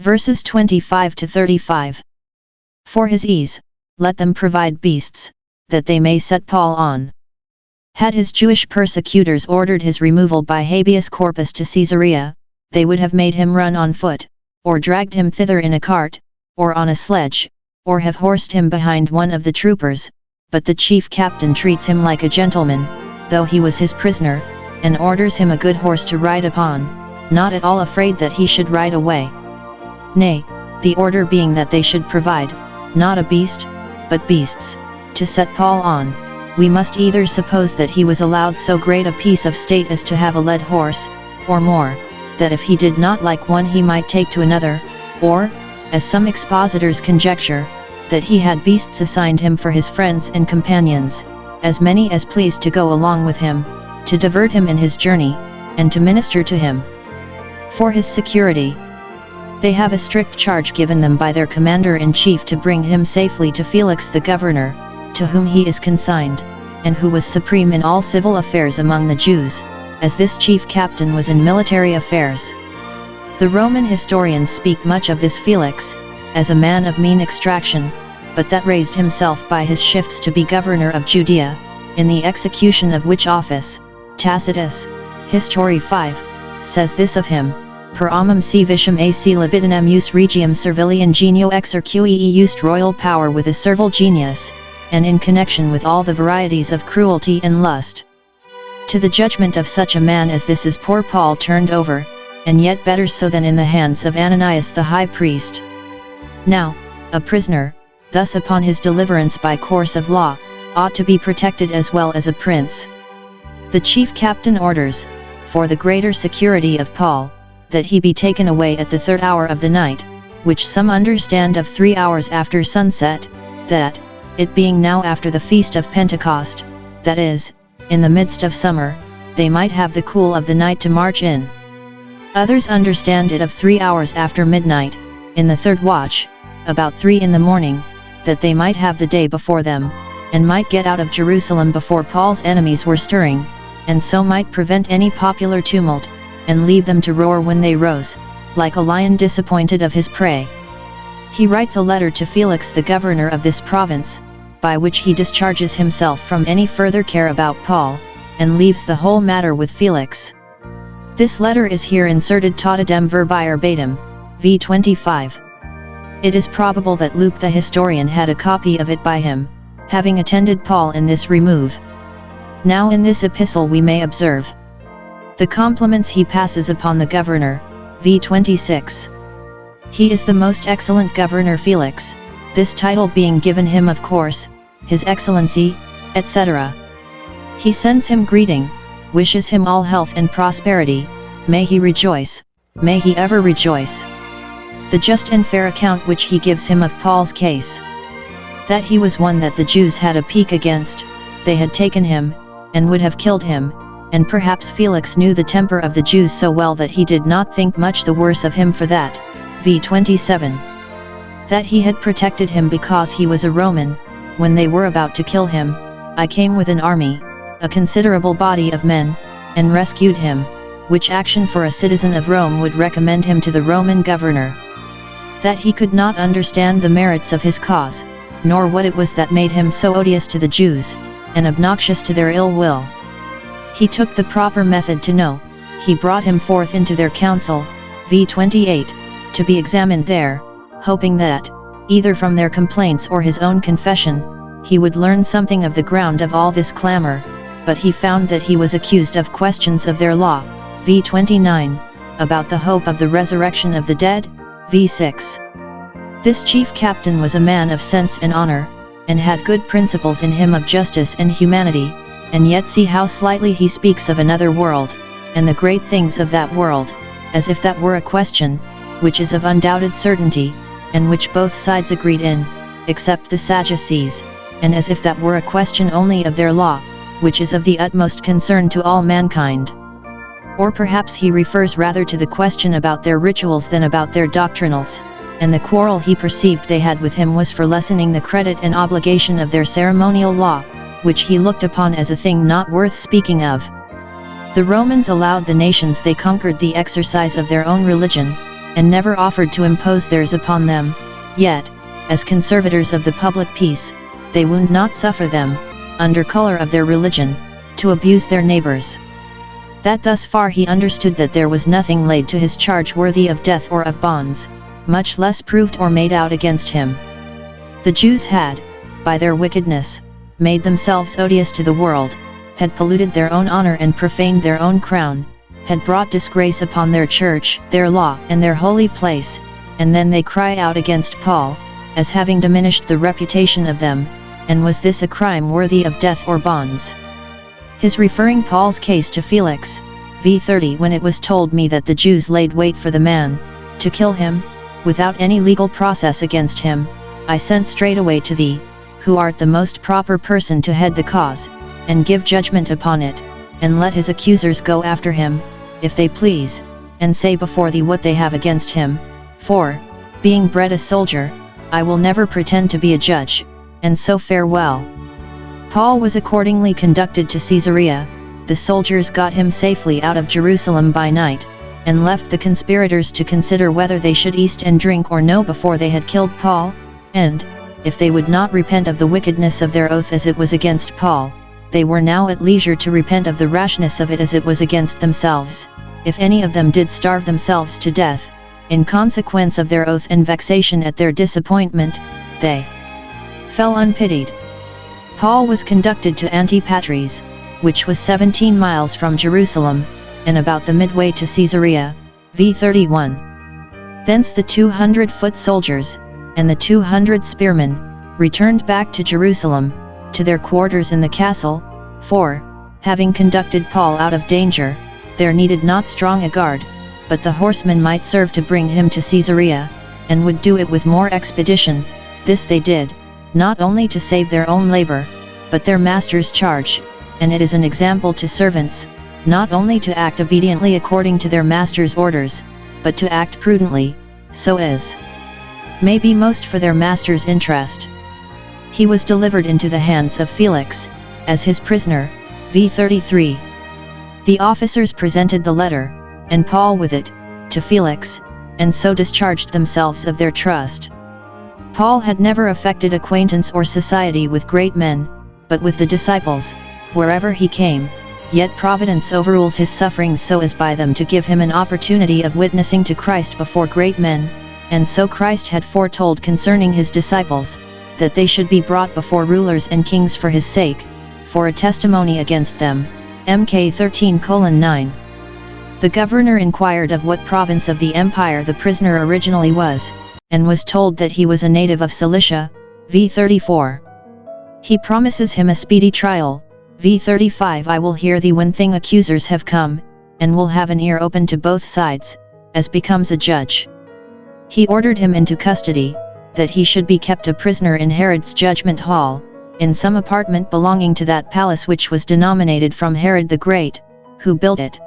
Verses 25 to 35. For his ease, let them provide beasts, that they may set Paul on. Had his Jewish persecutors ordered his removal by habeas corpus to Caesarea, they would have made him run on foot, or dragged him thither in a cart, or on a sledge, or have horsed him behind one of the troopers, but the chief captain treats him like a gentleman, though he was his prisoner, and orders him a good horse to ride upon, not at all afraid that he should ride away. Nay, the order being that they should provide, not a beast, but beasts, to set Paul on, we must either suppose that he was allowed so great a piece of state as to have a led horse, or more, that if he did not like one he might take to another, or, as some expositors conjecture, that he had beasts assigned him for his friends and companions, as many as pleased to go along with him, to divert him in his journey, and to minister to him. For his security, they have a strict charge given them by their commander-in-chief to bring him safely to Felix the governor, to whom he is consigned, and who was supreme in all civil affairs among the Jews, as this chief captain was in military affairs. The Roman historians speak much of this Felix, as a man of mean extraction, but that raised himself by his shifts to be governor of Judea, in the execution of which office, Tacitus, History 5, says this of him: per amum si vicium ac libidinem us regium servili ingenio exerque used royal power with a servile genius, and in connection with all the varieties of cruelty and lust. To the judgment of such a man as this is poor Paul turned over, and yet better so than in the hands of Ananias the high priest. Now, a prisoner, thus upon his deliverance by course of law, ought to be protected as well as a prince. The chief captain orders, for the greater security of Paul, that he be taken away at the 3rd hour of the night, which some understand of 3 hours after sunset, that, it being now after the feast of Pentecost, that is, in the midst of summer, they might have the cool of the night to march in. Others understand it of 3 hours after midnight, in the 3rd watch, about 3 in the morning, that they might have the day before them, and might get out of Jerusalem before Paul's enemies were stirring, and so might prevent any popular tumult, and leave them to roar when they rose, like a lion disappointed of his prey. He writes a letter to Felix the governor of this province, by which he discharges himself from any further care about Paul, and leaves the whole matter with Felix. This letter is here inserted totidem verbi verbatim, v. 25. It is probable that Luke the historian had a copy of it by him, having attended Paul in this remove. Now in this epistle we may observe the compliments he passes upon the governor, v. 26. He is the most excellent governor Felix, this title being given him of course, his excellency, etc. He sends him greeting, wishes him all health and prosperity, may he rejoice, may he ever rejoice. The just and fair account which he gives him of Paul's case, that he was one that the Jews had a pique against, they had taken him, and would have killed him, and perhaps Felix knew the temper of the Jews so well that he did not think much the worse of him for that, v. 27. That he had protected him because he was a Roman, when they were about to kill him, I came with an army, a considerable body of men, and rescued him, which action for a citizen of Rome would recommend him to the Roman governor. That he could not understand the merits of his cause, nor what it was that made him so odious to the Jews, and obnoxious to their ill will. He took the proper method to know, he brought him forth into their council, v. 28, to be examined there, hoping that, either from their complaints or his own confession, he would learn something of the ground of all this clamor, but he found that he was accused of questions of their law, v. 29, about the hope of the resurrection of the dead, v. 6. This chief captain was a man of sense and honor, and had good principles in him of justice and humanity, and yet see how slightly he speaks of another world, and the great things of that world, as if that were a question, which is of undoubted certainty, and which both sides agreed in, except the Sadducees, and as if that were a question only of their law, which is of the utmost concern to all mankind. Or perhaps he refers rather to the question about their rituals than about their doctrinals, and the quarrel he perceived they had with him was for lessening the credit and obligation of their ceremonial law, which he looked upon as a thing not worth speaking of. The Romans allowed the nations they conquered the exercise of their own religion, and never offered to impose theirs upon them, yet, as conservators of the public peace, they would not suffer them, under color of their religion, to abuse their neighbors. That thus far he understood that there was nothing laid to his charge worthy of death or of bonds, much less proved or made out against him. The Jews had, by their wickedness, made themselves odious to the world, had polluted their own honor and profaned their own crown, had brought disgrace upon their church, their law, and their holy place, and then they cry out against Paul, as having diminished the reputation of them, and was this a crime worthy of death or bonds? His referring Paul's case to Felix, v. 30. When it was told me that the Jews laid wait for the man, to kill him, without any legal process against him, I sent straightway to thee, who art the most proper person to head the cause, and give judgment upon it, and let his accusers go after him, if they please, and say before thee what they have against him, for, being bred a soldier, I will never pretend to be a judge, and so farewell. Paul was accordingly conducted to Caesarea. The soldiers got him safely out of Jerusalem by night, and left the conspirators to consider whether they should eat and drink or no before they had killed Paul, and, if they would not repent of the wickedness of their oath as it was against Paul, they were now at leisure to repent of the rashness of it as it was against themselves, if any of them did starve themselves to death, in consequence of their oath and vexation at their disappointment, they fell unpitied. Paul was conducted to Antipatris, which was 17 miles from Jerusalem, and about the midway to Caesarea, v. 31. Thence the 200 foot soldiers, and the 200 spearmen, returned back to Jerusalem, to their quarters in the castle, for, having conducted Paul out of danger, there needed not strong a guard, but the horsemen might serve to bring him to Caesarea, and would do it with more expedition. This they did, not only to save their own labor, but their master's charge, and it is an example to servants, not only to act obediently according to their master's orders, but to act prudently, so as may be most for their master's interest. He was delivered into the hands of Felix, as his prisoner, v. 33. The officers presented the letter, and Paul with it, to Felix, and so discharged themselves of their trust. Paul had never affected acquaintance or society with great men, but with the disciples, wherever he came, yet Providence overrules his sufferings so as by them to give him an opportunity of witnessing to Christ before great men, and so Christ had foretold concerning his disciples, that they should be brought before rulers and kings for his sake, for a testimony against them. Mk 13:9. The governor inquired of what province of the empire the prisoner originally was, and was told that he was a native of Cilicia, v. 34. He promises him a speedy trial, v. 35. I will hear thee when thing accusers have come, and will have an ear open to both sides, as becomes a judge. He ordered him into custody, that he should be kept a prisoner in Herod's judgment hall, in some apartment belonging to that palace which was denominated from Herod the Great, who built it.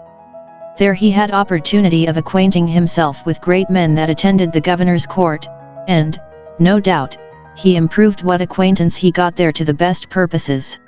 There he had opportunity of acquainting himself with great men that attended the governor's court, and, no doubt, he improved what acquaintance he got there to the best purposes.